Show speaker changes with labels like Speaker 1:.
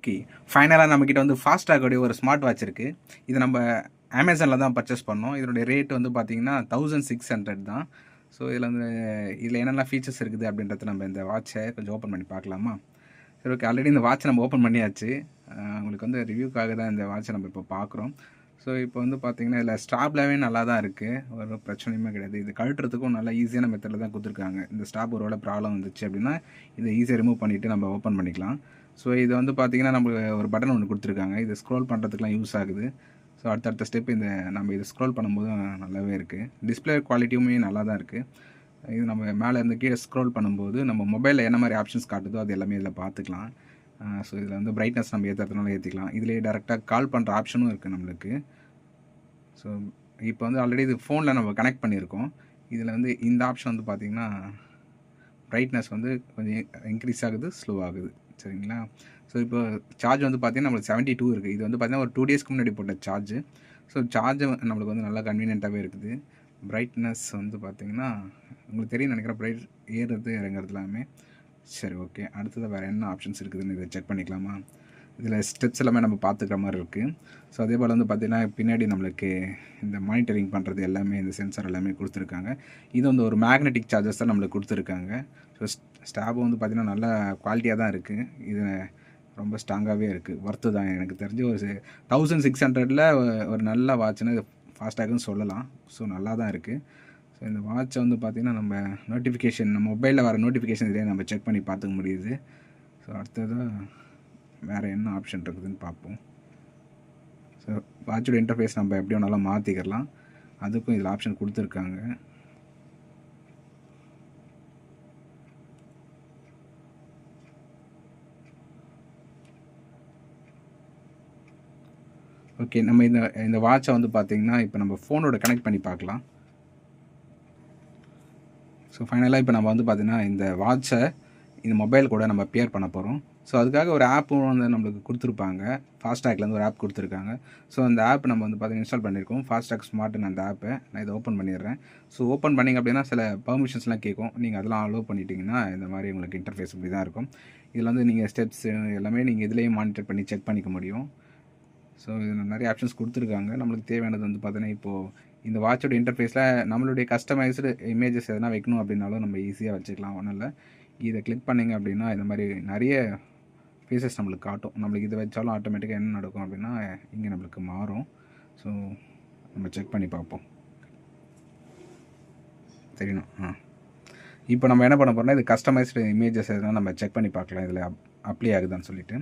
Speaker 1: Okay. ஃபைனலா நம்மகிட்ட வந்து ஃபாஸ்ட்ராகோடைய ஒரு ஸ்மார்ட் வாட்ச் இருக்கு. இது நம்ம Amazonல தான் பர்ச்சேஸ் பண்ணோம். இதனுடைய ரேட் வந்து பார்த்தீங்கன்னா, 1600 தான். ஸோ இதில என்னென்ன ஃபீச்சர்ஸ் இருக்குது அப்படின்றத நம்ம இந்த வாட்ச கொஞ்சம் ஓப்பன் பண்ணி பார்க்கலாமா? சரி, ஓகே. ஆல்ரெடி இந்த வாட்ச நம்ம ஓப்பன் பண்ணியாச்சு. உங்களுக்கு வந்து ரிவ்யூக்காக தான் இந்த வாட்ச நம்ம இப்போ பார்க்குறோம். ஸோ இப்போ வந்து பார்த்தீங்கன்னா, இதில ஸ்ட்ராப்லாவே நல்லா தான் இருக்கு. ஒரு பிரச்சனையுமே கிடையாது. இது கழட்டுறதுக்கும் நல்லா ஈஸியான மெத்தட்ல தான் குடுத்துருக்காங்க. இந்த ஸ்ட்ராப் ஒரு வேளை ப்ராப்ளம் வந்துச்சு அப்படின்னா, இத ஈஸியா ரிமூவ் பண்ணிட்டு நம்ம ஓப்பன் பண்ணிக்கலாம். ஸோ இது வந்து பார்த்தீங்கன்னா, நமக்கு ஒரு பட்டன் ஒண்ணு குடுத்துருக்காங்க. இத ஸ்க்ரோல் பண்றதுக்குலாம் யூஸ் ஆகுது. ஸோ அடுத்தடுத்த ஸ்டெப் நம்ம இத ஸ்க்ரோல் பண்ணும்போது நல்லாவே இருக்கு. டிஸ்ப்ளே குவாலிட்டியுமே நல்லா தான் இருக்கு. இது நம்ம மேல இருந்து கீழ ஸ்க்ரோல் பண்ணும்போது, நம்ம மொபைல்ல என்ன மாரி ஆப்ஷன்ஸ் காட்டுதோ, அது எல்லாமே இதில பார்த்துக்கலாம். ஸோ இதில வந்து பிரைட்னஸ் நம்ம ஏத்துறதுனாலும் ஏத்திக்கலாம். இதிலேயே டைரக்ட்டா கால் பண்ற ஆப்ஷனும் இருக்கு நம்மளுக்கு. ஸோ இப்போ வந்து ஆல்ரெடி இது ஃபோன்ல நம்ம கனெக்ட் பண்ணியிருக்கோம். இதில வந்து இந்த ஆப்ஷன் வந்து பார்த்தீங்கன்னா, பிரைட்னஸ் வந்து கொஞ்சம் இன்க்ரீஸ் ஆகுது, ஸ்லோ ஆகுது. சரிங்களா? ஸோ இப்போ சார்ஜ் வந்து பார்த்தீங்கன்னா, நம்மளுக்கு 72 இருக்கு. இது வந்து பார்த்தீங்கன்னா, ஒரு 2 டேஸ்க்கு முன்னாடி போட்ட சார்ஜ். ஸோ சார்ஜ் நம்மளுக்கு வந்து நல்லா கன்வீனியன்ட்டாவே இருக்குது. பிரைட்னஸ் வந்து பார்த்தீங்கன்னா, உங்களுக்கு தெரியும்னு நெனைக்கிறேன். ஏறுறது, இறங்குறது எல்லாமே. சரி, ஓகே. அடுத்தது வேறு என்ன ஆப்ஷன்ஸ் இருக்குதுன்னு இதை செக் பண்ணிக்கலாமா? இதில் ஸ்டெப்ஸ் எல்லாமே நம்ம பார்த்துக்கிற மாதிரி இருக்குது. ஸோ அதே போல் வந்து பார்த்திங்கன்னா, பின்னாடி நம்மளுக்கு இந்த மானிட்டரிங் பண்ணுறது எல்லாமே இந்த சென்சார் எல்லாமே கொடுத்துருக்காங்க. இது வந்து ஒரு மேக்னெட்டிக் சார்ஜர்ஸ் தான் நம்மளுக்கு கொடுத்துருக்காங்க. ஸோ ஸ்டாபும் வந்து பார்த்திங்கன்னா நல்லா குவாலிட்டியாக தான் இருக்குது. இது ரொம்ப ஸ்ட்ராங்காகவே இருக்குது. ஒர்த்து தான். எனக்கு தெரிஞ்சு ஒரு 1600ல் ஒரு நல்ல வாட்ச்னு ஃபாஸ்டாகுன்னு சொல்லலாம். ஸோ நல்லா தான் இருக்குது. ஸோ இந்த வாட்சை வந்து பார்த்திங்கன்னா, நம்ம மொபைலில் வர நோட்டிஃபிகேஷன் இதிலே நம்ம செக் பண்ணி பார்த்துக்க முடியுது. ஸோ அடுத்ததாக வேறு என்ன ஆப்ஷன் இருக்குதுன்னு பார்ப்போம். ஸோ வாட்சோட இன்டர்ஃபேஸ் நம்ம எப்படி வேணாலும் மாற்றிக்கலாம். அதுக்கும் இதில் ஆப்ஷன் கொடுத்துருக்காங்க. ஓகே. நம்ம இந்த வாட்சை வந்து பார்த்திங்கன்னா, இப்போ நம்ம ஃபோனோட கனெக்ட் பண்ணி பார்க்கலாம். ஸோ ஃபைனலாக இப்போ நம்ம வந்து பார்த்திங்கன்னா, இந்த வாட்சை இந்த மொபைல் கூட நம்ம பேர் பண்ண போகிறோம். ஸோ அதுக்காக ஒரு ஆப்பும் வந்து நம்மளுக்கு கொடுத்துருப்பாங்க. ஃபாஸ்டாக்லேருந்து ஒரு ஆப் கொடுத்துருக்காங்க. ஸோ அந்த ஆப் நம்ம வந்து பார்த்திங்கன்னா இன்ஸ்டால் பண்ணியிருக்கோம். ஃபாஸ்டாக் ஸ்மார்ட்னு அந்த ஆப்பை நான் இதை ஓப்பன் பண்ணிடுறேன். ஸோ ஓப்பன் பண்ணிங்க அப்படின்னா சில பர்மிஷன்ஸ்லாம் கேட்கும். நீங்கள் அதெல்லாம் அலோவ் பண்ணிட்டீங்கன்னா இந்த மாதிரி உங்களுக்கு இன்டர்ஃபேஸ் இப்படி தான் இருக்கும். இதில் வந்து நீங்கள் ஸ்டெப்ஸு எல்லாமே நீங்கள் இதிலேயே மானிட்டர் பண்ணி செக் பண்ணிக்க முடியும். ஸோ இதில் நிறைய ஆப்ஷன்ஸ் கொடுத்துருக்காங்க. நம்மளுக்கு தேவையானது வந்து பார்த்தீங்கன்னா, இப்போது இந்த வாட்சோட இன்டர்ஃபேஸில் நம்மளுடைய கஸ்டமைஸ்டு இமேஜஸ் எதனா வைக்கணும் அப்படின்னாலும் நம்ம ஈஸியாக வச்சுக்கலாம். ஒன்றும் இல்லை. இதை கிளிக் பண்ணிங்க அப்படின்னா இந்த மாதிரி நிறைய ஃபேஸஸ் நம்மளுக்கு காட்டும். நம்மளுக்கு இதை வச்சாலும் ஆட்டோமேட்டிக்காக என்ன நடக்கும் அப்படின்னா, இங்கே நம்மளுக்கு மாறும். ஸோ நம்ம செக் பண்ணி பார்ப்போம். தெரியணும். இப்போ நம்ம என்ன பண்ண போகிறோம்னா, இது கஸ்டமைஸ்டு இமேஜஸ் எதனா நம்ம செக் பண்ணி பார்க்கலாம். இதில் அப்ளை ஆகுதான்னு சொல்லிட்டு.